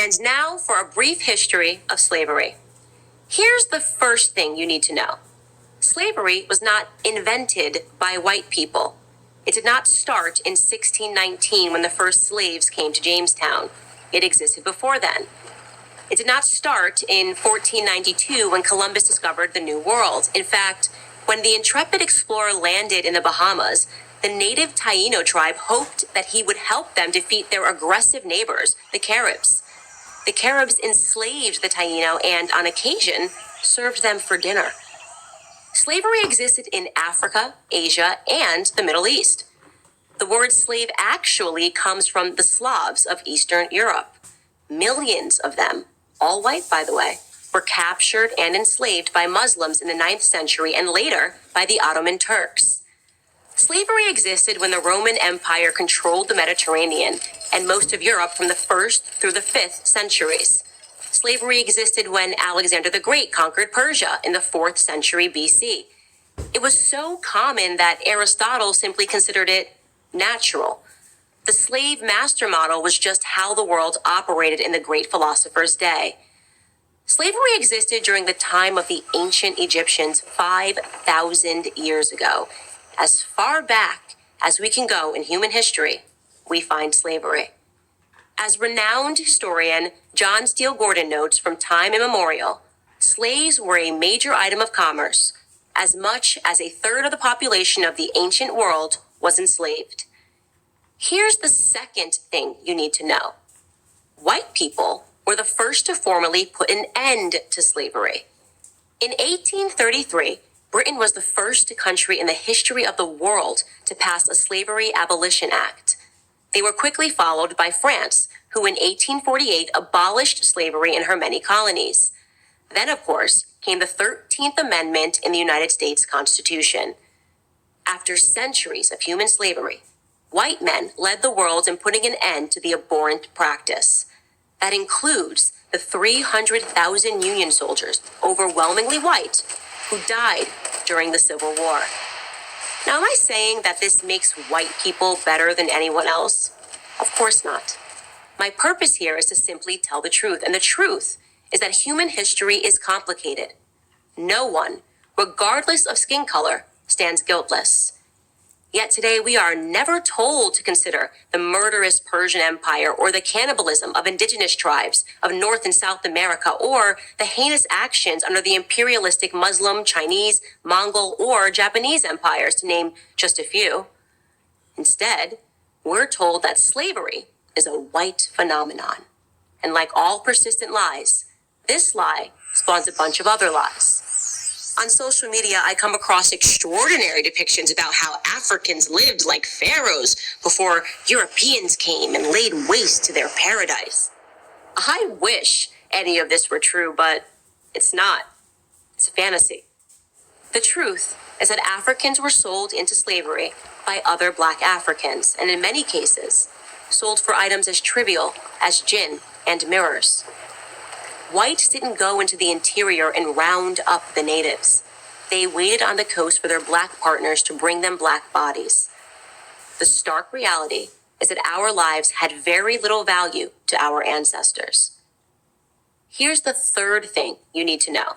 And now for a brief history of slavery. Here's the first thing you need to know. Slavery was not invented by white people. It did not start in 1619 when the first slaves came to Jamestown. It existed before then. It did not start in 1492 when Columbus discovered the New World. In fact, when the intrepid explorer landed in the Bahamas, the native Taino tribe hoped that he would help them defeat their aggressive neighbors, the Caribs. The Caribs enslaved the Taino and, on occasion, served them for dinner. Slavery existed in Africa, Asia, and the Middle East. The word slave actually comes from the Slavs of Eastern Europe. Millions of them, all white by the way, were captured and enslaved by Muslims in the 9th century and later by the Ottoman Turks. Slavery existed when the Roman Empire controlled the Mediterranean and most of Europe from the 1st through the 5th centuries. Slavery existed when Alexander the Great conquered Persia in the 4th century BC. It was so common that Aristotle simply considered it natural. The slave master model was just how the world operated in the great philosopher's day. Slavery existed during the time of the ancient Egyptians 5,000 years ago. As far back as we can go in human history, we find slavery. As renowned historian John Steele Gordon notes from time immemorial, slaves were a major item of commerce. As much as a third of the population of the ancient world was enslaved. Here's the second thing you need to know. White people were the first to formally put an end to slavery. In 1833, Britain was the first country in the history of the world to pass a Slavery Abolition Act. They were quickly followed by France, who in 1848 abolished slavery in her many colonies. Then, of course, came the 13th Amendment in the United States Constitution. After centuries of human slavery, white men led the world in putting an end to the abhorrent practice. That includes the 300,000 Union soldiers, overwhelmingly white, who died during the Civil War. Now, am I saying that this makes white people better than anyone else? Of course not. My purpose here is to simply tell the truth, and the truth is that human history is complicated. No one, regardless of skin color, stands guiltless. Yet today we are never told to consider the murderous Persian Empire or the cannibalism of indigenous tribes of North and South America or the heinous actions under the imperialistic Muslim, Chinese, Mongol, or Japanese empires, to name just a few. Instead, we're told that slavery is a white phenomenon. And like all persistent lies, this lie spawns a bunch of other lies. On social media, I come across extraordinary depictions about how Africans lived like pharaohs before Europeans came and laid waste to their paradise. I wish any of this were true, but it's not. It's a fantasy. The truth is that Africans were sold into slavery by other Black Africans, and in many cases, sold for items as trivial as gin and mirrors. Whites didn't go into the interior and round up the natives. They waited on the coast for their Black partners to bring them Black bodies. The stark reality is that our lives had very little value to our ancestors. Here's the third thing you need to know.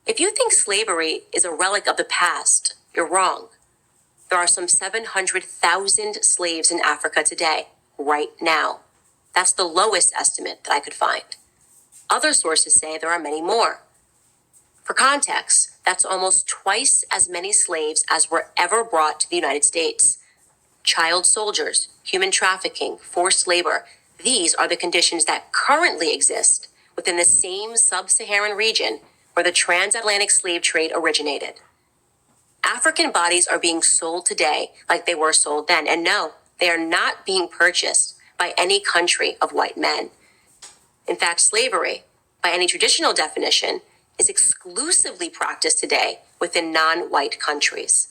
If you think slavery is a relic of the past, you're wrong. There are some 700,000 slaves in Africa today, right now. That's the lowest estimate that I could find. Other sources say there are many more. For context, that's almost twice as many slaves as were ever brought to the United States. Child soldiers, human trafficking, forced labor, these are the conditions that currently exist within the same sub-Saharan region where the transatlantic slave trade originated. African bodies are being sold today like they were sold then, and no, they are not being purchased by any country of white men. In fact, slavery, by any traditional definition, is exclusively practiced today within non-white countries.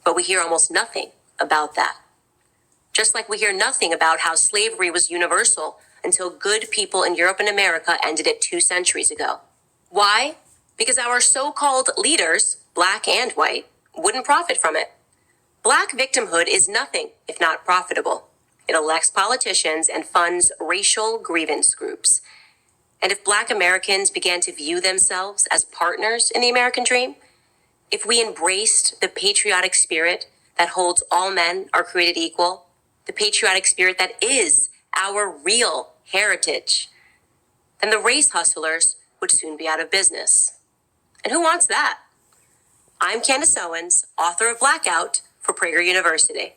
But we hear almost nothing about that. Just like we hear nothing about how slavery was universal until good people in Europe and America ended it 2 centuries ago. Why? Because our so-called leaders, Black and white, wouldn't profit from it. Black victimhood is nothing if not profitable. It elects politicians and funds racial grievance groups. And if Black Americans began to view themselves as partners in the American dream, if we embraced the patriotic spirit that holds all men are created equal, the patriotic spirit that is our real heritage, then the race hustlers would soon be out of business. And who wants that? I'm Candace Owens, author of Blackout for Prager University.